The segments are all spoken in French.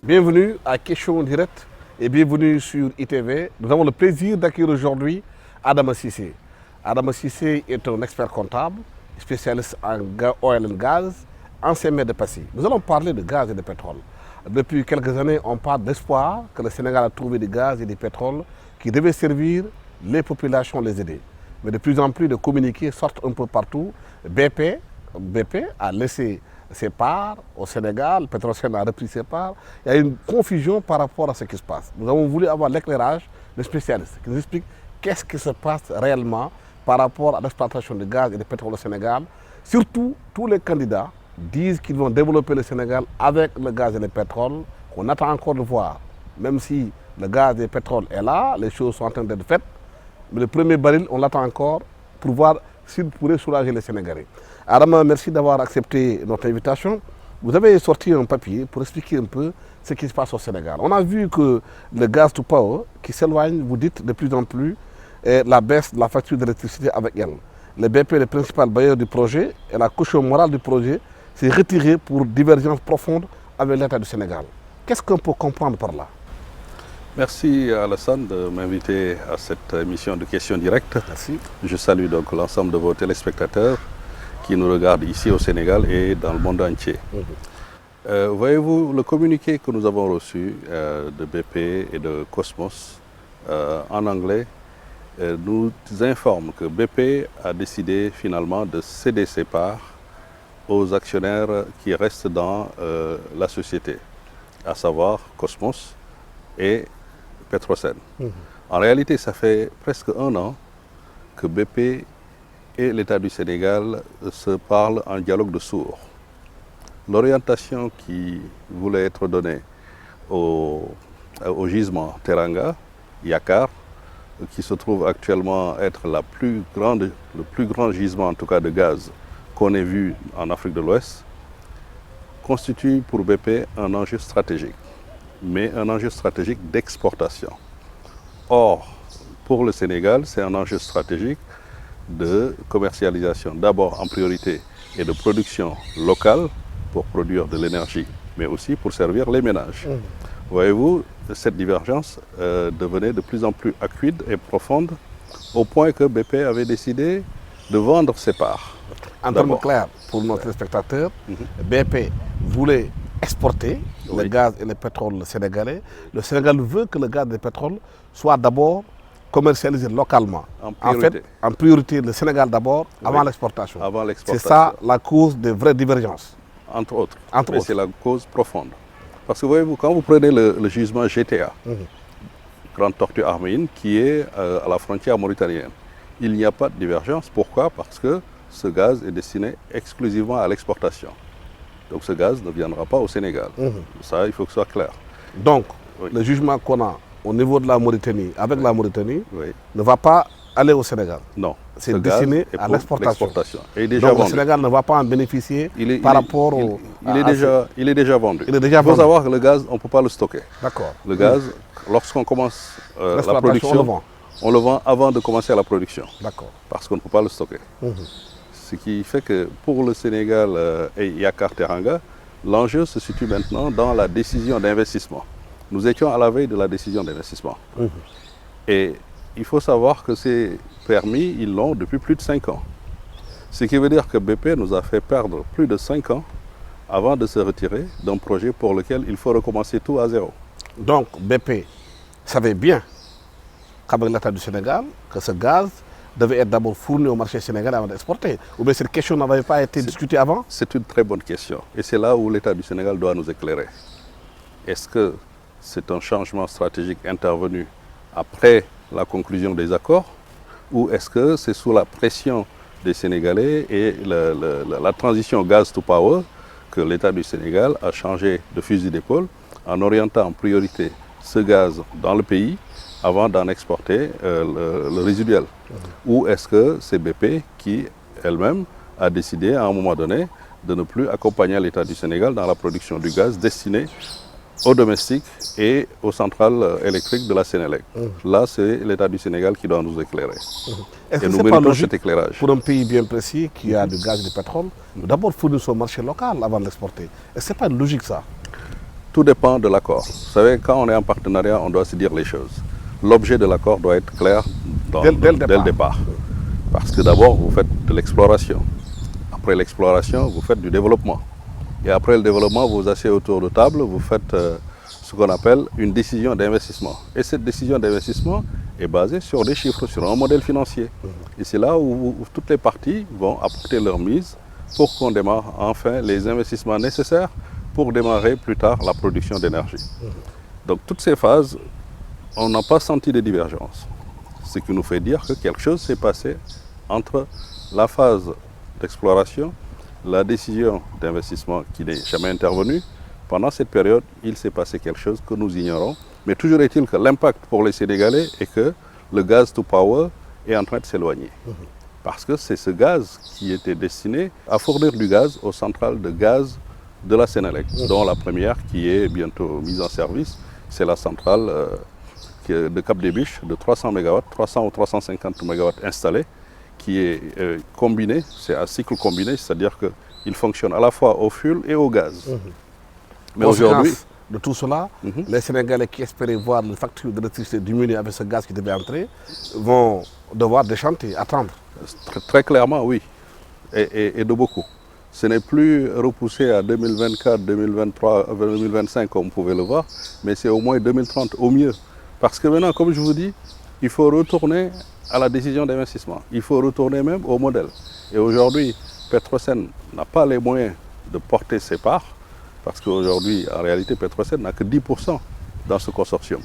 Bienvenue à Question Direct et bienvenue sur ITV. Nous avons le plaisir d'accueillir aujourd'hui Adama Cissé. Adama Cissé est un expert comptable, spécialiste en oil and gas, ancien maire de Passy. Nous allons parler de gaz et de pétrole. Depuis quelques années, on parle d'espoir que le Sénégal a trouvé du gaz et du pétrole qui devaient servir les populations, les aider. Mais de plus en plus de communiqués sortent un peu partout. BP a laissé ses parts au Sénégal, Petrosen a repris ses parts. Il y a une confusion par rapport à ce qui se passe. Nous avons voulu avoir l'éclairage de spécialistes qui nous expliquent qu'est-ce qui se passe réellement par rapport à l'exploitation de gaz et de pétrole au Sénégal. Surtout, tous les candidats disent qu'ils vont développer le Sénégal avec le gaz et le pétrole, qu'on attend encore de voir. Même si le gaz et le pétrole est là, les choses sont en train d'être faites, mais le premier baril, on l'attend encore pour voir s'il pourrait soulager les Sénégalais. Adama, merci d'avoir accepté notre invitation. Vous avez sorti un papier pour expliquer un peu ce qui se passe au Sénégal. On a vu que le gaz to power qui s'éloigne, vous dites de plus en plus, et la baisse de la facture d'électricité avec elle. Le BP, le principal bailleur du projet, et la caution morale du projet, s'est retiré pour divergence profonde avec l'État du Sénégal. Qu'est-ce qu'on peut comprendre par là? Merci Alassane de m'inviter à cette émission de questions directes. Merci. Je salue donc l'ensemble de vos téléspectateurs qui nous regardent ici au Sénégal et dans le monde entier. Voyez-vous, le communiqué que nous avons reçu de BP et de Cosmos en anglais nous informe que BP a décidé finalement de céder ses parts aux actionnaires qui restent dans la société, à savoir Cosmos et Petrosen. En réalité, ça fait presque un an que BP et l'État du Sénégal se parlent en dialogue de sourds. L'orientation qui voulait être donnée au gisement Teranga, Yakar, qui se trouve actuellement être le plus grand gisement en tout cas de gaz qu'on ait vu en Afrique de l'Ouest, constitue pour BP un enjeu stratégique, mais un enjeu stratégique d'exportation. Or, pour le Sénégal, c'est un enjeu stratégique de commercialisation, d'abord en priorité, et de production locale pour produire de l'énergie, mais aussi pour servir les ménages. Voyez-vous, cette divergence devenait de plus en plus acute et profonde, au point que BP avait décidé de vendre ses parts. En termes clairs, pour nos téléspectateurs, BP voulait exporter le gaz et le pétrole sénégalais. Le Sénégal veut que le gaz et le pétrole soient d'abord commercialisés localement. En fait, en priorité, le Sénégal d'abord, avant l'exportation. C'est ça la cause des vraies divergences. Entre autres. Mais c'est la cause profonde. Parce que voyez-vous, quand vous prenez le gisement GTA, Grande Tortue Arménienne, qui est à la frontière mauritanienne, il n'y a pas de divergence. Pourquoi? Parce que ce gaz est destiné exclusivement à l'exportation. Donc ce gaz ne viendra pas au Sénégal. Ça, il faut que ce soit clair. Donc, le jugement qu'on a au niveau de la Mauritanie, avec la Mauritanie, ne va pas aller au Sénégal. Non. C'est destiné à l'exportation. Donc le Sénégal ne va pas en bénéficier par rapport au... Il est déjà vendu. Il faut savoir que le gaz, on ne peut pas le stocker. D'accord. Le gaz, lorsqu'on commence la production, on le vend avant de commencer la production. D'accord. Parce qu'on ne peut pas le stocker. Ce qui fait que pour le Sénégal et Yakar Teranga, l'enjeu se situe maintenant dans la décision d'investissement. Nous étions à la veille de la décision d'investissement. Et il faut savoir que ces permis, ils l'ont depuis plus de 5 ans. Ce qui veut dire que BP nous a fait perdre plus de 5 ans avant de se retirer d'un projet pour lequel il faut recommencer tout à zéro. Donc BP savait bien qu'avec l'État du Sénégal, que ce gaz devait être d'abord fourni au marché sénégalais avant d'exporter. Ou bien cette question n'avait pas été discutée avant? C'est une très bonne question. Et c'est là où l'État du Sénégal doit nous éclairer. Est-ce que c'est un changement stratégique intervenu après la conclusion des accords, ou est-ce que c'est sous la pression des Sénégalais et la transition gaz to power que l'État du Sénégal a changé de fusil d'épaule en orientant en priorité ce gaz dans le pays avant d'en exporter le résiduel? Ou est-ce que c'est BP qui, elle-même, a décidé à un moment donné de ne plus accompagner l'État du Sénégal dans la production du gaz destiné aux domestiques et aux centrales électriques de la Sénélec? Là, c'est l'État du Sénégal qui doit nous éclairer. Est-ce Et que nous c'est pas méritons logique cet éclairage. pour un pays bien précis qui a du gaz et du pétrole, d'abord fournir son marché local avant de l'exporter? Est-ce que c'est pas une logique ça? Tout dépend de l'accord. Vous savez, quand on est en partenariat, on doit se dire les choses. L'objet de l'accord doit être clair Dès le départ. Parce que d'abord, vous faites de l'exploration. Après l'exploration, vous faites du développement. Et après le développement, vous vous asseyez autour de table, vous faites ce qu'on appelle une décision d'investissement. Et cette décision d'investissement est basée sur des chiffres, sur un modèle financier. Et c'est là où toutes les parties vont apporter leur mise pour qu'on démarre enfin les investissements nécessaires pour démarrer plus tard la production d'énergie. Donc toutes ces phases, on n'a pas senti de divergence. Ce qui nous fait dire que quelque chose s'est passé entre la phase d'exploration, la décision d'investissement qui n'est jamais intervenue. Pendant cette période, il s'est passé quelque chose que nous ignorons. Mais toujours est-il que l'impact pour les Sénégalais est que le gaz to power est en train de s'éloigner. Parce que c'est ce gaz qui était destiné à fournir du gaz aux centrales de gaz de la Sénélec, dont la première qui est bientôt mise en service, c'est la centrale de Cap-des-Biches de 300 MW, 300 ou 350 MW installée, qui est combiné, c'est un cycle combiné, c'est-à-dire qu'il fonctionne à la fois au fioul et au gaz. Mais aujourd'hui, de tout cela, les Sénégalais qui espéraient voir les factures d'électricité diminuer avec ce gaz qui devait entrer vont devoir déchanter, attendre. Très clairement, oui, et de beaucoup. Ce n'est plus repoussé à 2024, 2023, 2025 comme vous pouvez le voir, mais c'est au moins 2030 au mieux. Parce que maintenant, comme je vous dis, il faut retourner à la décision d'investissement. Il faut retourner même au modèle. Et aujourd'hui, Petrosen n'a pas les moyens de porter ses parts, parce qu'aujourd'hui, en réalité, Petrosen n'a que 10% dans ce consortium.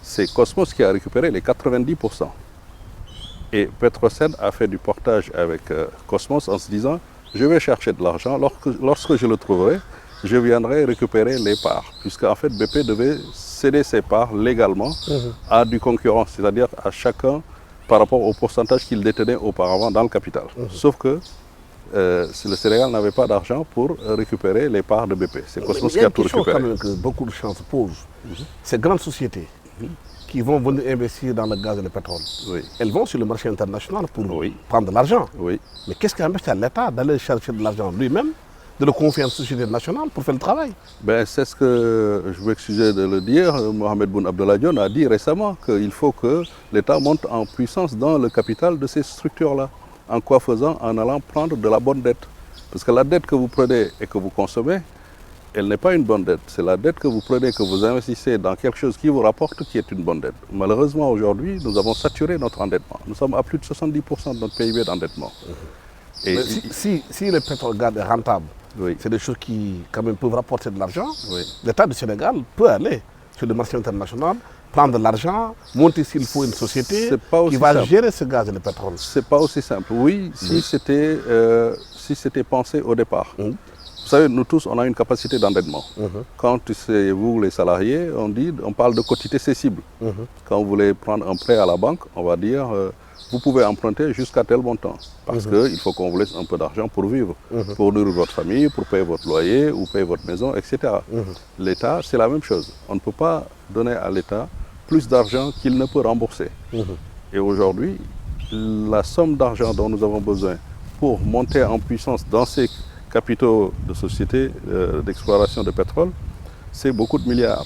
C'est Cosmos qui a récupéré les 90%. Et Petrosen a fait du portage avec Cosmos en se disant, je vais chercher de l'argent, lorsque je le trouverai, je viendrai récupérer les parts. Puisqu'en fait, BP devait céder ses parts légalement à du concurrent, c'est-à-dire à chacun par rapport au pourcentage qu'il détenait auparavant dans le capital. Sauf que le Sénégal n'avait pas d'argent pour récupérer les parts de BP. C'est Cosmos qui a tout récupéré. Il y a une question quand même que beaucoup de gens se posent. Ces grandes sociétés qui vont venir investir dans le gaz et le pétrole, elles vont sur le marché international pour prendre de l'argent. Mais qu'est-ce qui empêche à l'État d'aller chercher de l'argent lui-même, de le confier à une société nationale pour faire le travail? C'est ce que je m'excusais de le dire. Mohamed Boun Abdallah Dionne a dit récemment qu'il faut que l'État monte en puissance dans le capital de ces structures-là. En quoi faisant? En allant prendre de la bonne dette. Parce que la dette que vous prenez et que vous consommez, elle n'est pas une bonne dette. C'est la dette que vous prenez, que vous investissez dans quelque chose qui vous rapporte, qui est une bonne dette. Malheureusement, aujourd'hui, nous avons saturé notre endettement. Nous sommes à plus de 70% de notre PIB d'endettement. Et si le pétrole-gaz est rentable, c'est des choses qui quand même peuvent rapporter de l'argent, l'État du Sénégal peut aller sur le marché international, prendre de l'argent, monter s'il faut une société qui va gérer ce gaz et le pétrole. Ce n'est pas aussi simple. Oui, si c'était pensé au départ. Vous savez, nous tous, on a une capacité d'endettement. Quand c'est vous, les salariés, on parle de quotité cessible. Quand vous voulez prendre un prêt à la banque, on va dire, vous pouvez emprunter jusqu'à tel montant. Parce qu'il faut qu'on vous laisse un peu d'argent pour vivre, pour nourrir votre famille, pour payer votre loyer ou payer votre maison, etc. L'État, c'est la même chose. On ne peut pas donner à l'État plus d'argent qu'il ne peut rembourser. Et aujourd'hui, la somme d'argent dont nous avons besoin pour monter en puissance dans ces capitaux de sociétés d'exploration de pétrole, c'est beaucoup de milliards.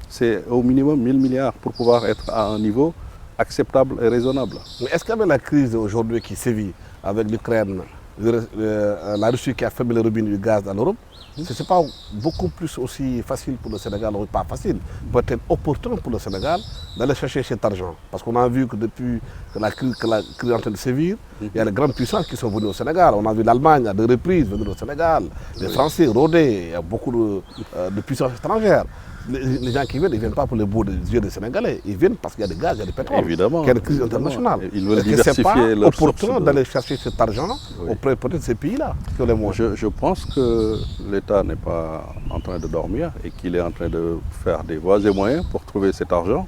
C'est au minimum 1000 milliards pour pouvoir être à un niveau acceptable et raisonnable. Mais est-ce qu'avec la crise aujourd'hui qui sévit avec l'Ukraine, la Russie qui a fermé les robinets du gaz en Europe, ce n'est pas beaucoup plus aussi facile pour le Sénégal, ou pas facile, peut-être opportun pour le Sénégal d'aller chercher cet argent. Parce qu'on a vu que depuis que la crise est en train de sévir, il y a les grandes puissances qui sont venues au Sénégal. On a vu l'Allemagne à 2 reprises venir au Sénégal, les Français rôder, il y a beaucoup de puissances étrangères. Les gens qui viennent, ils ne viennent pas pour les beaux yeux des Sénégalais, ils viennent parce qu'il y a du gaz, il y a du pétrole. Évidemment. Il y a une crise internationale. Ils veulent diversifier leur source. C'est opportun d'aller chercher cet argent auprès peut-être de ces pays-là. Je pense que l'État n'est pas en train de dormir et qu'il est en train de faire des voies et moyens pour trouver cet argent.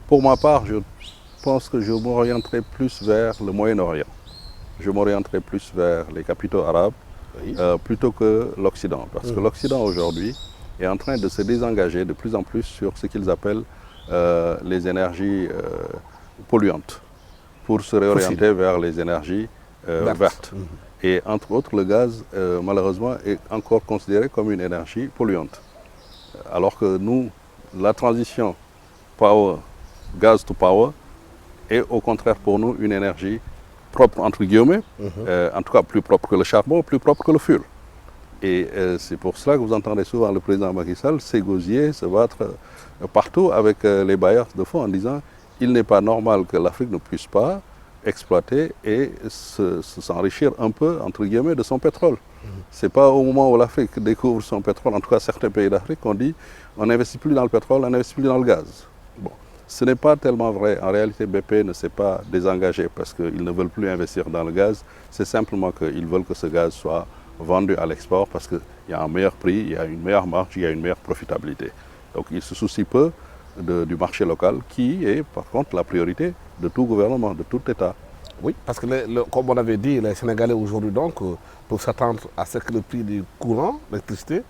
Pour ma part, je pense que je m'orienterai plus vers le Moyen-Orient. Je m'orienterai plus vers les capitaux arabes Oui. plutôt que l'Occident. Parce que l'Occident aujourd'hui est en train de se désengager de plus en plus sur ce qu'ils appellent les énergies polluantes pour se réorienter vers les énergies vertes. Et entre autres, le gaz, malheureusement, est encore considéré comme une énergie polluante. Alors que nous, la transition power, gaz to power, est au contraire pour nous une énergie propre, entre guillemets, en tout cas plus propre que le charbon, plus propre que le fur. Et c'est pour cela que vous entendez souvent le président Macky Sall s'égosiller, se battre partout avec les bailleurs de fonds en disant il n'est pas normal que l'Afrique ne puisse pas exploiter et s'enrichir un peu, entre guillemets, de son pétrole. Ce n'est pas au moment où l'Afrique découvre son pétrole, en tout cas certains pays d'Afrique, qu'on dit on n'investit plus dans le pétrole, on n'investit plus dans le gaz. Bon. Ce n'est pas tellement vrai. En réalité, BP ne s'est pas désengagé parce qu'ils ne veulent plus investir dans le gaz. C'est simplement qu'ils veulent que ce gaz soit vendu à l'export parce qu'il y a un meilleur prix, il y a une meilleure marge, il y a une meilleure profitabilité. Donc ils se soucient peu du marché local qui est par contre la priorité de tout gouvernement, de tout État. Oui, parce que comme on avait dit, les Sénégalais aujourd'hui donc peuvent s'attendre à ce que le prix du courant, l'électricité,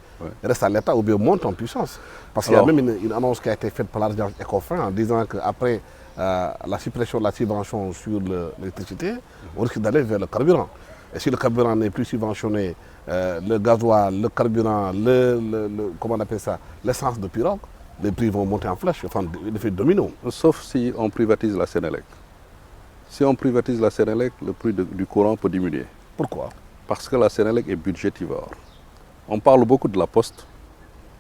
reste à l'état ou bien monte en puissance. Parce qu'il y a même une annonce qui a été faite par l'agence Ecofin en disant qu'après la suppression de la subvention sur l'électricité, on risque d'aller vers le carburant. Et si le carburant n'est plus subventionné, le gasoil, le carburant, comment on appelle ça, l'essence de pirogue, les prix vont monter en flèche, enfin l'effet domino. Sauf si on privatise la Sénélec. Si on privatise la Sénélec, le prix du courant peut diminuer. Pourquoi? Parce que la Sénélec est budgétivore. On parle beaucoup de la Poste,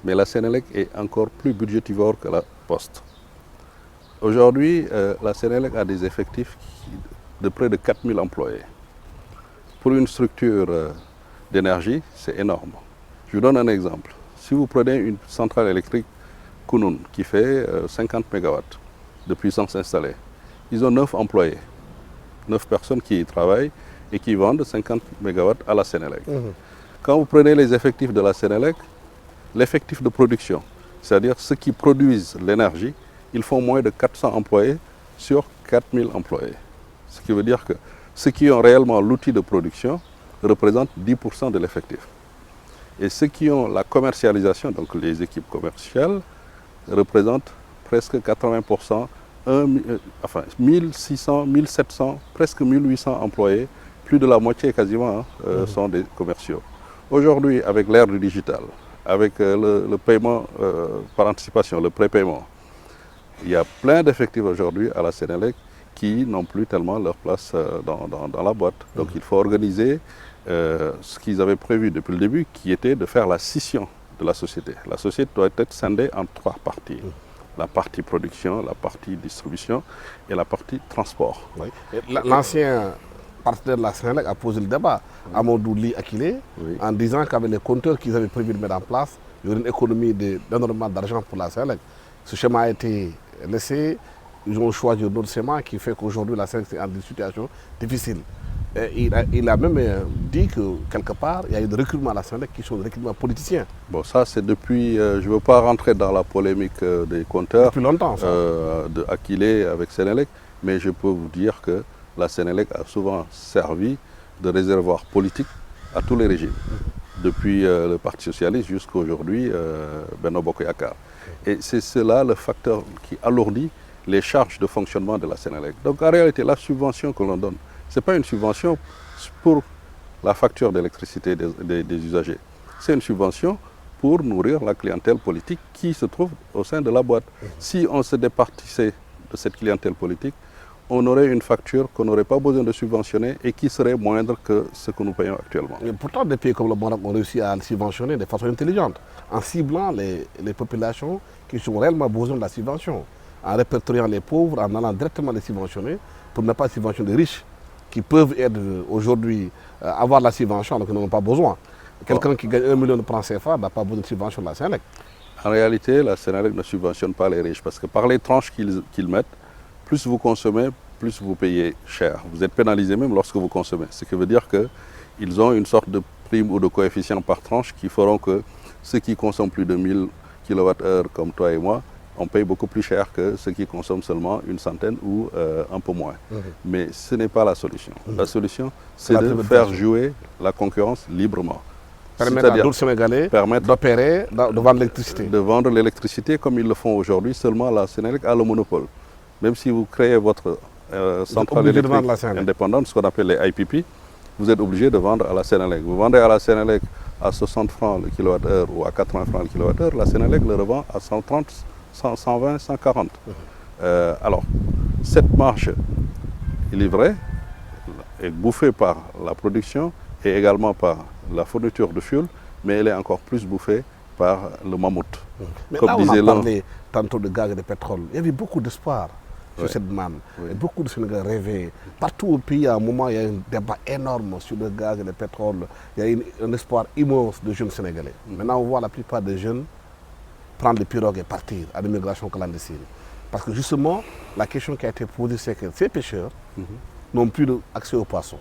mais la Sénélec est encore plus budgétivore que la Poste. Aujourd'hui, la Sénélec a des effectifs de près de 4000 employés. Pour une structure d'énergie, c'est énorme. Je vous donne un exemple. Si vous prenez une centrale électrique Kounoun qui fait 50 MW de puissance installée, ils ont 9 employés, 9 personnes qui y travaillent et qui vendent 50 MW à la Sénélec. Quand vous prenez les effectifs de la Sénélec, l'effectif de production, c'est-à-dire ceux qui produisent l'énergie, ils font moins de 400 employés sur 4000 employés. Ce qui veut dire que ceux qui ont réellement l'outil de production représentent 10% de l'effectif. Et ceux qui ont la commercialisation, donc les équipes commerciales, représentent presque 80%, enfin 1600, 1700, presque 1800 employés, plus de la moitié quasiment sont des commerciaux. Aujourd'hui, avec l'ère du digital, avec le paiement par anticipation, le prépaiement, il y a plein d'effectifs aujourd'hui à la Sénélec qui n'ont plus tellement leur place dans la boîte. Donc il faut organiser ce qu'ils avaient prévu depuis le début, qui était de faire la scission de la société. La société doit être scindée en 3 parties. La partie production, la partie distribution et la partie transport. Oui. L'ancien partenaire de la Sénélec a posé le débat, Amadou Ly Akile, en disant qu'avec les compteurs qu'ils avaient prévu de mettre en place, il y aurait une économie d'énormément d'argent pour la Sénélec. Ce schéma a été laissé, ils ont choisi un autre schéma qui fait qu'aujourd'hui la Sénélec est en une situation difficile. Et il a même dit que quelque part, il y a eu des recrutements à la Sénélec qui sont des recrutements politiciens. Bon, ça c'est depuis, je ne veux pas rentrer dans la polémique des compteurs. Depuis longtemps, ça. De Akile avec Sénélec, mais je peux vous dire que la Sénélec a souvent servi de réservoir politique à tous les régimes, depuis le Parti Socialiste jusqu'à aujourd'hui, Benno Bokk Yakaar. Et c'est cela le facteur qui alourdit les charges de fonctionnement de la Sénélec. Donc en réalité, la subvention que l'on donne, ce n'est pas une subvention pour la facture d'électricité des usagers. C'est une subvention pour nourrir la clientèle politique qui se trouve au sein de la boîte. Si on se départissait de cette clientèle politique, on aurait une facture qu'on n'aurait pas besoin de subventionner et qui serait moindre que ce que nous payons actuellement. Et pourtant, des pays comme le Maroc ont réussi à le subventionner de façon intelligente, en ciblant les populations qui ont réellement besoin de la subvention, en répertoriant les pauvres, en allant directement les subventionner pour ne pas subventionner les riches qui peuvent aujourd'hui avoir la subvention alors qu'ils n'en ont pas besoin. Quelqu'un qui gagne 1 million de francs CFA n'a pas besoin de subvention de la Sénélec. En réalité, la Sénélec ne subventionne pas les riches parce que par les tranches qu'ils mettent, plus vous consommez, plus vous payez cher. Vous êtes pénalisé même lorsque vous consommez. Ce qui veut dire qu'ils ont une sorte de prime ou de coefficient par tranche qui feront que ceux qui consomment plus de 1000 kWh comme toi et moi on paye beaucoup plus cher que ceux qui consomment seulement une centaine ou un peu moins. Mais ce n'est pas la solution. La solution, c'est de faire jouer la concurrence librement. Permettre à d'autres Sénégalais d'opérer, de vendre l'électricité. De vendre l'électricité comme ils le font aujourd'hui, seulement la Sénélec a le monopole. Même si vous créez votre centrale électrique indépendante, ce qu'on appelle les IPP, vous êtes obligé de vendre à la Sénélec. Vous vendez à la Sénélec à 60 francs le kilowattheure ou à 80 francs le kilowattheure, la Sénélec le revend à 130, 120, 140. Alors, cette marge, il est vrai, est bouffée par la production et également par la fourniture de fuel, mais elle est encore plus bouffée par le mammouth. Mais comme là, on a parlé tantôt de gaz et de pétrole. Il y avait beaucoup d'espoir sur cette demande. Et beaucoup de Sénégalais rêvaient. Partout au pays, à un moment, il y a un débat énorme sur le gaz et le pétrole. Il y a un espoir immense de jeunes Sénégalais. Maintenant, on voit la plupart des jeunes prendre les pirogues et partir à l'immigration clandestine. Parce que justement, la question qui a été posée, c'est que ces pêcheurs n'ont plus accès aux poissons.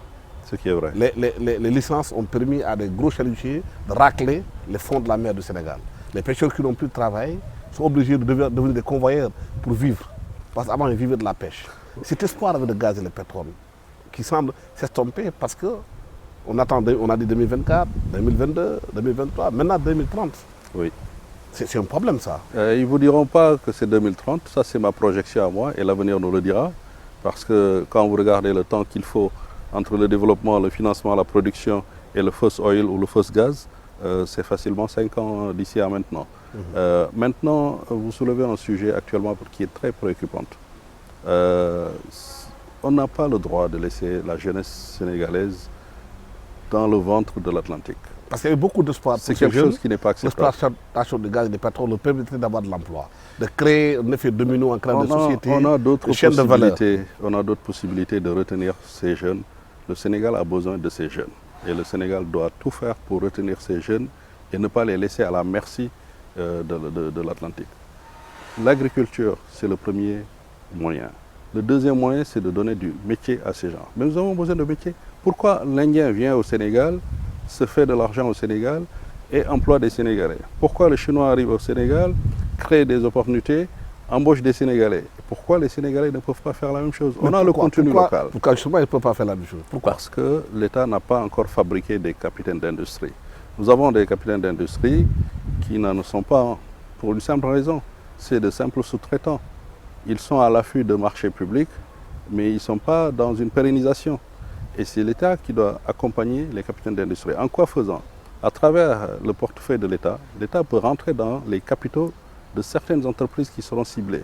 Ce qui est vrai. Les licences ont permis à des gros chalutiers de racler les fonds de la mer du Sénégal. Les pêcheurs qui n'ont plus de travail sont obligés de devenir des convoyeurs pour vivre. Parce qu'avant, ils vivaient de la pêche. Cet espoir avec le gaz et le pétrole qui semble s'estomper parce qu'on a dit 2024, 2022, 2023, maintenant 2030. Oui. C'est un problème, ça. Ils ne vous diront pas que c'est 2030, ça c'est ma projection à moi et l'avenir nous le dira. Parce que quand vous regardez le temps qu'il faut entre le développement, le financement, la production et le first oil ou le first gaz, c'est facilement 5 ans d'ici à maintenant. Maintenant, vous soulevez un sujet actuellement qui est très préoccupant. On n'a pas le droit de laisser la jeunesse sénégalaise dans le ventre de l'Atlantique. Parce qu'il y a beaucoup d'espoir. C'est quelque chose qui n'est pas acceptable. L'exploitation de gaz et de pétrole nous permettrait d'avoir de l'emploi, de créer un effet domino en créant des sociétés, on a d'autres chaînes de valeur. On a d'autres possibilités de retenir ces jeunes. Le Sénégal a besoin de ces jeunes. Et le Sénégal doit tout faire pour retenir ces jeunes et ne pas les laisser à la merci de l'Atlantique. L'agriculture, c'est le premier moyen. Le deuxième moyen, c'est de donner du métier à ces gens. Mais nous avons besoin de métier. Pourquoi l'Indien vient au Sénégal, se fait de l'argent au Sénégal et emploie des Sénégalais? Pourquoi le Chinois arrive au Sénégal, crée des opportunités, embauche des Sénégalais? Pourquoi les Sénégalais ne peuvent pas faire la même chose? On a le contenu local. Pourquoi justement ils ne peuvent pas faire la même chose? Pourquoi? Parce que l'État n'a pas encore fabriqué des capitaines d'industrie. Nous avons des capitaines d'industrie qui n'en sont pas pour une simple raison, c'est de simples sous-traitants. Ils sont à l'affût de marchés publics, mais ils ne sont pas dans une pérennisation. Et c'est l'État qui doit accompagner les capitaines d'industrie. En quoi faisant? À travers le portefeuille de l'État, l'État peut rentrer dans les capitaux de certaines entreprises qui seront ciblées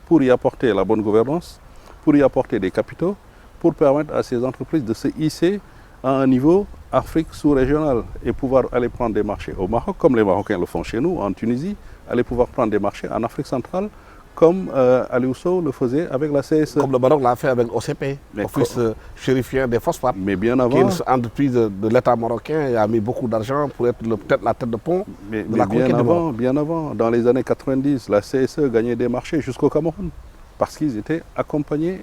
pour y apporter la bonne gouvernance, pour y apporter des capitaux, pour permettre à ces entreprises de se hisser à un niveau Afrique sous-régionale et pouvoir aller prendre des marchés au Maroc, comme les Marocains le font chez nous, en Tunisie, aller pouvoir prendre des marchés en Afrique centrale, comme Aliou Sow le faisait avec la CSE. Comme le Maroc l'a fait avec OCP, Office chérifien des phosphates. Mais bien avant. Qui est une entreprise de l'État marocain et a mis beaucoup d'argent pour être peut-être la tête de pont de la conquête du Maroc. Bien avant, dans les années 90, la CSE gagnait des marchés jusqu'au Cameroun parce qu'ils étaient accompagnés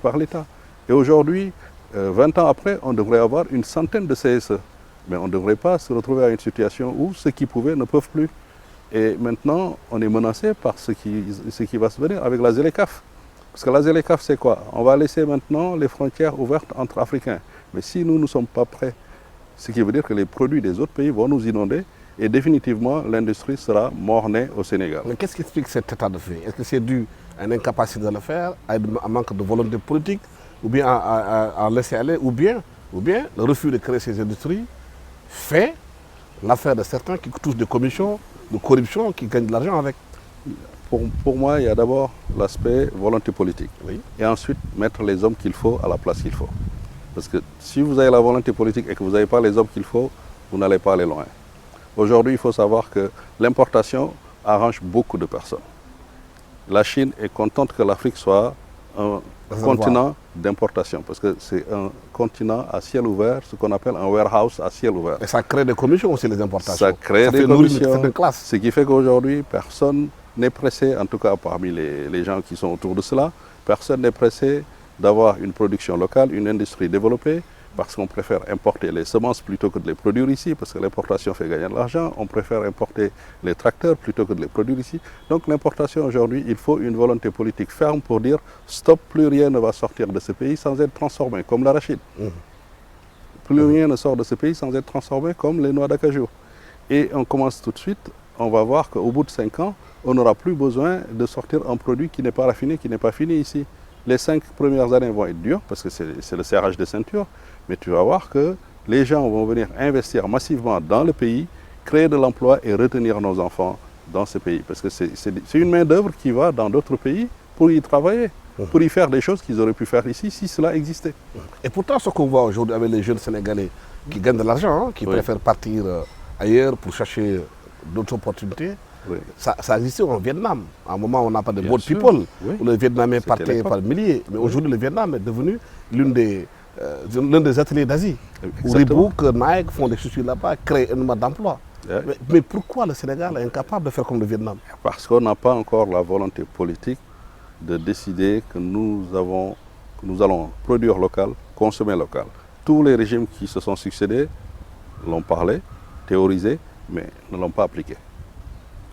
par l'État. Et aujourd'hui, 20 ans après, on devrait avoir une centaine de CSE. Mais on ne devrait pas se retrouver à une situation où ceux qui pouvaient ne peuvent plus. Et maintenant, on est menacé par ce qui va se venir avec la ZLECAf. Parce que la ZLECAf, c'est quoi? On va laisser maintenant les frontières ouvertes entre Africains. Mais si nous ne sommes pas prêts, ce qui veut dire que les produits des autres pays vont nous inonder et définitivement l'industrie sera mort-née au Sénégal. Mais qu'est-ce qui explique cet état de fait? Est-ce que c'est dû à une incapacité de le faire, à un manque de volonté politique, ou bien à laisser aller, ou bien le refus de créer ces industries fait l'affaire de certains qui touchent des commissions de corruption, qui gagnent de l'argent avec? Pour moi, il y a d'abord l'aspect volonté politique. Oui. Et ensuite, mettre les hommes qu'il faut à la place qu'il faut. Parce que si vous avez la volonté politique et que vous n'avez pas les hommes qu'il faut, vous n'allez pas aller loin. Aujourd'hui, il faut savoir que l'importation arrange beaucoup de personnes. La Chine est contente que l'Afrique soit un continent d'importation, parce que c'est un continent à ciel ouvert, ce qu'on appelle un warehouse à ciel ouvert. Et ça crée des commissions aussi, les importations. Ça crée des commissions, ce qui fait qu'aujourd'hui, personne n'est pressé, en tout cas parmi les gens qui sont autour de cela, personne n'est pressé d'avoir une production locale, une industrie développée, parce qu'on préfère importer les semences plutôt que de les produire ici, parce que l'importation fait gagner de l'argent. On préfère importer les tracteurs plutôt que de les produire ici. Donc l'importation aujourd'hui, il faut une volonté politique ferme pour dire stop, plus rien ne va sortir de ce pays sans être transformé, comme l'arachide. Plus rien ne sort de ce pays sans être transformé comme les noix d'acajou. Et on commence tout de suite, on va voir qu'au bout de 5 ans, on n'aura plus besoin de sortir un produit qui n'est pas raffiné, qui n'est pas fini ici. Les 5 premières années vont être dures, parce que c'est le serrage de ceinture, mais tu vas voir que les gens vont venir investir massivement dans le pays, créer de l'emploi et retenir nos enfants dans ce pays. Parce que c'est une main-d'œuvre qui va dans d'autres pays pour y travailler, pour y faire des choses qu'ils auraient pu faire ici si cela existait. Et pourtant, ce qu'on voit aujourd'hui avec les jeunes Sénégalais qui gagnent de l'argent, qui préfèrent partir ailleurs pour chercher d'autres opportunités, ça existait au Vietnam. À un moment, on n'a pas de boat people, où les Vietnamais partaient par milliers. Mais aujourd'hui, le Vietnam est devenu l'un des ateliers d'Asie. Où Reebok, Nike font des chaussures là-bas, créent énormément d'emplois. Mais pourquoi le Sénégal est incapable de faire comme le Vietnam? Parce qu'on n'a pas encore la volonté politique de décider que nous allons produire local, consommer local. Tous les régimes qui se sont succédés l'ont parlé, théorisé, mais ne l'ont pas appliqué.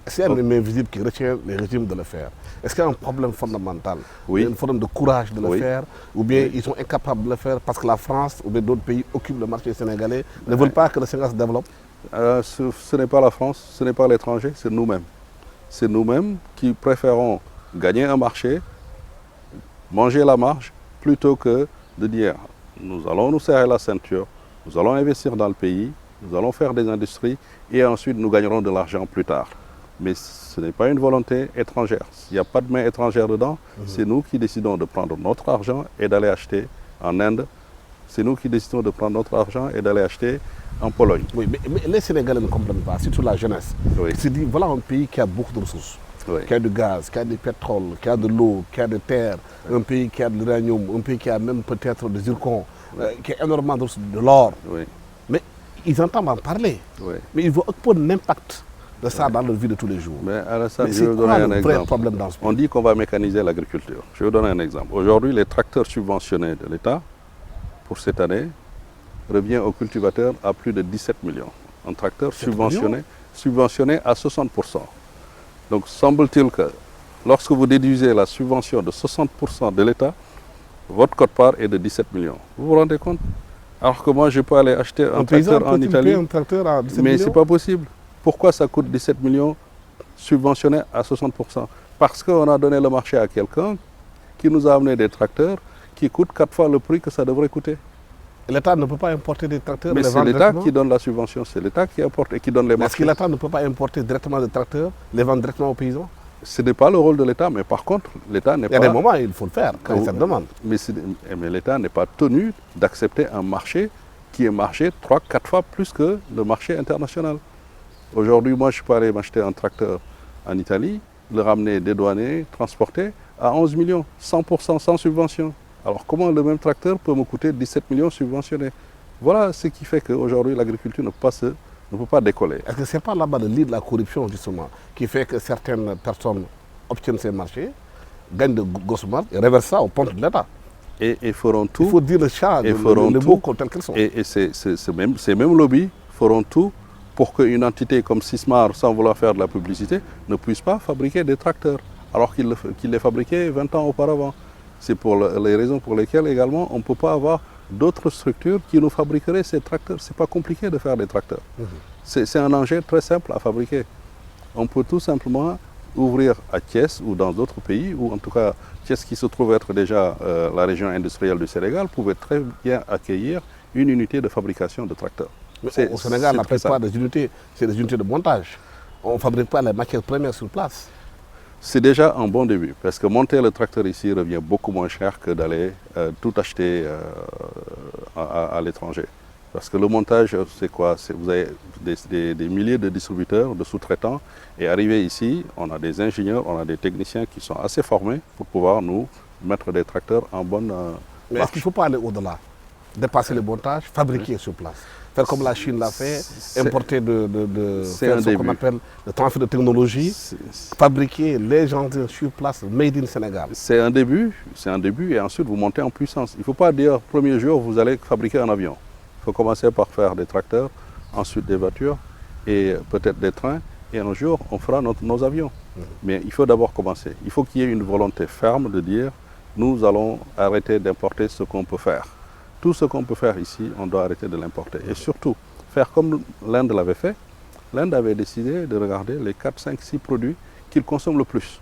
Est-ce qu'il y a une main visible qui retient les régimes de le faire? Est-ce qu'il y a un problème fondamental? Oui. Il y a une forme de courage de le faire? Ou bien ils sont incapables de le faire parce que la France ou bien d'autres pays occupent le marché sénégalais, ne veulent pas que le Sénégal se développe? Ce n'est pas la France, ce n'est pas l'étranger, c'est nous-mêmes. C'est nous-mêmes qui préférons gagner un marché, manger la marge, plutôt que de dire nous allons nous serrer la ceinture, nous allons investir dans le pays, nous allons faire des industries et ensuite nous gagnerons de l'argent plus tard. Mais ce n'est pas une volonté étrangère. Il n'y a pas de main étrangère dedans. C'est nous qui décidons de prendre notre argent et d'aller acheter en Inde. C'est nous qui décidons de prendre notre argent et d'aller acheter en Pologne. Oui, mais les Sénégalais ne comprennent pas, surtout la jeunesse. Ils se disent, voilà un pays qui a beaucoup de ressources, qui a du gaz, qui a du pétrole, qui a de l'eau, qui a de terre, un pays qui a de l'uranium, un pays qui a même peut-être des zircons, qui a énormément de l'or. Mais ils entendent en parler. Mais ils voient aucun impact de ça dans leur vie de tous les jours. Mais Alassane, Mais je vais vous donner un exemple. Problème dans ce pays? On dit qu'on va mécaniser l'agriculture. Je vais vous donner un exemple. Aujourd'hui, les tracteurs subventionnés de l'État, pour cette année, revient aux cultivateurs à plus de 17 millions. Un tracteur subventionné à 60%. Donc semble-t-il que lorsque vous déduisez la subvention de 60% de l'État, votre quote-part est de 17 millions. Vous vous rendez compte? Alors que moi, je peux aller acheter un tracteur en Italie, un tracteur à 17 mais millions? ce n'est pas possible. Pourquoi ça coûte 17 millions subventionné à 60%? Parce qu'on a donné le marché à quelqu'un qui nous a amené des tracteurs qui coûtent 4 fois le prix que ça devrait coûter. L'État ne peut pas importer des tracteurs? Mais c'est l'État qui donne la subvention, c'est l'État qui importe et qui donne les marchés. Est-ce que l'État ne peut pas importer directement des tracteurs, les vendre directement aux paysans? Ce n'est pas le rôle de l'État, mais par contre, l'État n'est pas... Il y a des moments où il faut le faire, quand il se demande. Mais l'État n'est pas tenu d'accepter un marché qui est marché 3-4 fois plus que le marché international. Aujourd'hui, moi, je peux aller m'acheter un tracteur en Italie, le ramener dédouané, transporter à 11 millions, 100% sans subvention. Alors comment le même tracteur peut me coûter 17 millions subventionnés? Voilà ce qui fait qu'aujourd'hui, l'agriculture ne peut pas décoller. Est-ce que ce n'est pas là-bas le lit de la corruption, justement, qui fait que certaines personnes obtiennent ces marchés, gagnent de grosses marges et reversent ça au compte de l'État? Et feront tout. Il faut dire le chat, les mots tels qu'ils sont. Et ces mêmes lobbies feront tout pour qu'une entité comme Sismar, sans vouloir faire de la publicité, ne puisse pas fabriquer des tracteurs, alors qu'il les fabriquait 20 ans auparavant. C'est pour les raisons pour lesquelles également on ne peut pas avoir d'autres structures qui nous fabriqueraient ces tracteurs. Ce n'est pas compliqué de faire des tracteurs. C'est un engin très simple à fabriquer. On peut tout simplement ouvrir à Thiès ou dans d'autres pays, ou en tout cas Thiès qui se trouve être déjà la région industrielle du Sénégal, pouvait très bien accueillir une unité de fabrication de tracteurs. Mais au Sénégal, on n'appelle pas des unités, c'est des unités de montage. On ne fabrique pas les matières premières sur place. C'est déjà un bon début, parce que monter le tracteur ici revient beaucoup moins cher que d'aller tout acheter à l'étranger. Parce que le montage, c'est quoi? Vous avez des milliers de distributeurs, de sous-traitants, et arrivé ici, on a des ingénieurs, on a des techniciens qui sont assez formés pour pouvoir nous mettre des tracteurs en bonne Mais est-ce qu'il ne faut pas aller au-delà? Dépasser le montage, fabriquer sur place? faire comme la Chine l'a fait, importer c'est un faire ce qu'on début. appelle le transfert de technologie, fabriquer les gens sur place, made in Sénégal. C'est un début et ensuite vous montez en puissance. Il ne faut pas dire premier jour vous allez fabriquer un avion. Il faut commencer par faire des tracteurs, ensuite des voitures et peut-être des trains. Et un jour, on fera nos avions. Mais il faut d'abord commencer. Il faut qu'il y ait une volonté ferme de dire nous allons arrêter d'importer ce qu'on peut faire. Tout ce qu'on peut faire ici, on doit arrêter de l'importer. Et surtout, faire comme l'Inde l'avait fait. L'Inde avait décidé de regarder les 4, 5, 6 produits qu'ils consomment le plus.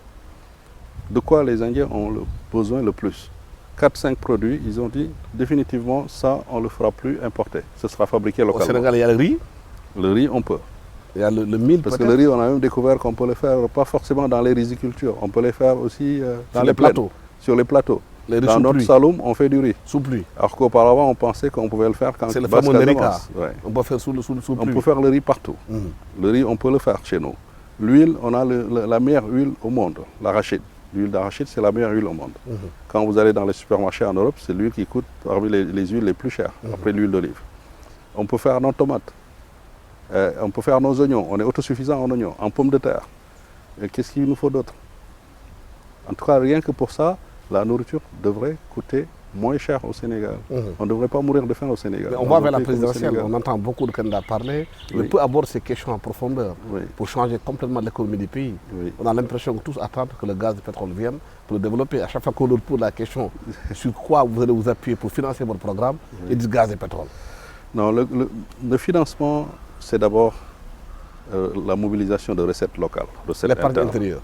De quoi les Indiens ont le besoin le plus. 4, 5 produits, ils ont dit définitivement ça, on ne le fera plus importer. Ce sera fabriqué Au localement. Sénégal, il y a le riz, Le riz, on peut. il y a le mil Parce que peut-être, le riz, on a même découvert qu'on peut le faire, pas forcément dans les rizicultures, on peut les faire aussi dans sur les plaines, plateaux, sur les plateaux. les riz Dans sous notre pluie. saloum, on fait du riz. Sous pluie. Alors qu'auparavant, on pensait qu'on pouvait le faire quand C'est le basse fameux Nerika. Casamance. Ouais. On peut faire sous On pluie. peut faire le riz partout. Le riz, on peut le faire chez nous. L'huile, on a la meilleure huile au monde, l'arachide. L'huile d'arachide, c'est la meilleure huile au monde. Quand vous allez dans les supermarchés en Europe, c'est l'huile qui coûte parmi les huiles les plus chères, après l'huile d'olive. On peut faire nos tomates. On peut faire nos oignons. On est autosuffisant en oignons, en pommes de terre. Qu'est-ce qu'il nous faut d'autre? En tout cas, rien que pour ça, la nourriture devrait coûter moins cher au Sénégal. On ne devrait pas mourir de faim au Sénégal. Mais on Dans va un vers la pays comme le présidentielle, Sénégal. on entend beaucoup de candidats parler. Oui. On peut aborder ces questions en profondeur Oui. pour changer complètement l'économie du pays. Oui. On a l'impression que tous attendent que le gaz et le pétrole viennent pour le développer. À chaque fois qu'on leur pose la question sur quoi vous allez vous appuyer pour financer votre programme, ils disent gaz et pétrole. Non, le financement, c'est d'abord la mobilisation de recettes locales, recettes L'épargne internes. intérieure.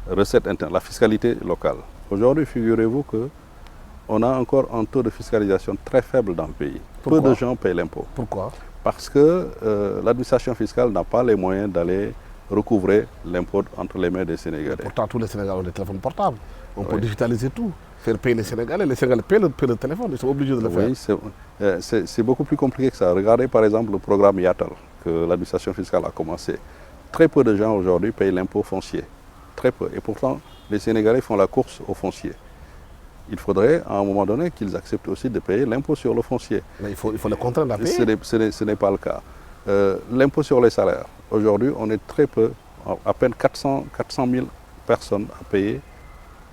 Recettes internes, la fiscalité locale. Aujourd'hui, figurez-vous qu'on a encore un taux de fiscalisation très faible dans le pays. Pourquoi? Peu de gens payent l'impôt. Pourquoi? Parce que l'administration fiscale n'a pas les moyens d'aller recouvrer l'impôt entre les mains des Sénégalais. Pourtant, tous les Sénégalais ont des téléphones portables. On peut Oui. digitaliser tout. Faire payer les Sénégalais paient le téléphone, ils sont obligés de le faire. Oui, c'est beaucoup plus compliqué que ça. Regardez par exemple le programme Yatal que l'administration fiscale a commencé. Très peu de gens aujourd'hui payent l'impôt foncier. Très peu. Et pourtant, les Sénégalais font la course au foncier. Il faudrait à un moment donné qu'ils acceptent aussi de payer l'impôt sur le foncier. Mais il faut les contraindre à payer. Ce n'est pas le cas. L'impôt sur les salaires. Aujourd'hui, on est très peu, à peine 400 000 personnes à payer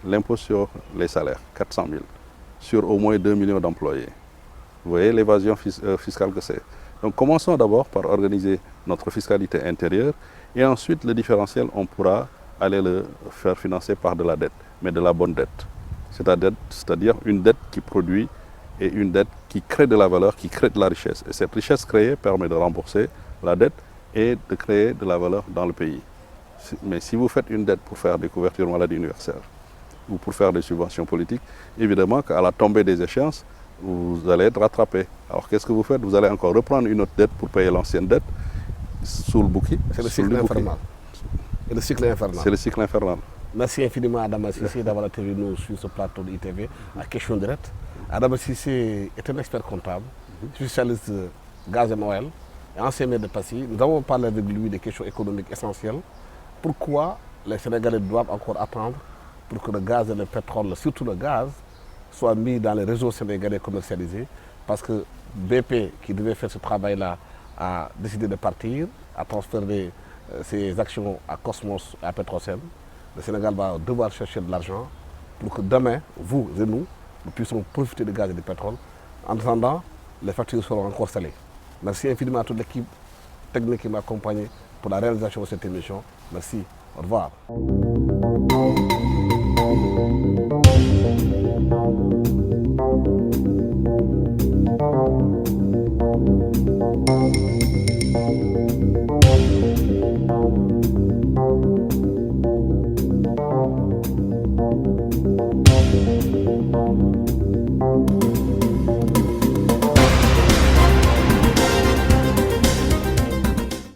l'impôt sur les salaires. 400 000 sur au moins 2 millions d'employés. Vous voyez l'évasion fiscale que c'est. Donc commençons d'abord par organiser notre fiscalité intérieure et ensuite le différentiel, on pourra aller le faire financer par de la dette, mais de la bonne dette. C'est-à-dire une dette qui produit et une dette qui crée de la valeur, qui crée de la richesse. Et cette richesse créée permet de rembourser la dette et de créer de la valeur dans le pays. Mais si vous faites une dette pour faire des couvertures maladie universelles ou pour faire des subventions politiques, évidemment qu'à la tombée des échéances, vous allez être rattrapé. Alors qu'est-ce que vous faites? Vous allez encore reprendre une autre dette pour payer l'ancienne dette sous le bouquet. C'est le cycle infernal. Et le cycle infernal. C'est le cycle infernal. Merci infiniment à Adama Cissé d'avoir été avec nous sur ce plateau de ITV à Question Directe. Adama Cissé est un expert comptable, spécialiste de gaz et Noël et ancien maire de Passy. Nous avons parlé avec lui des questions économiques essentielles. Pourquoi les Sénégalais doivent encore attendre pour que le gaz et le pétrole, surtout le gaz, soient mis dans les réseaux sénégalais commercialisés? Parce que BP, qui devait faire ce travail-là, a décidé de partir, a transféré ses actions à Cosmos et à Petrosen. Le Sénégal va devoir chercher de l'argent pour que demain, vous et nous puissions profiter du gaz et du pétrole. En attendant, les factures seront encore salées. Merci infiniment à toute l'équipe technique qui m'a accompagné pour la réalisation de cette émission. Merci. Au revoir.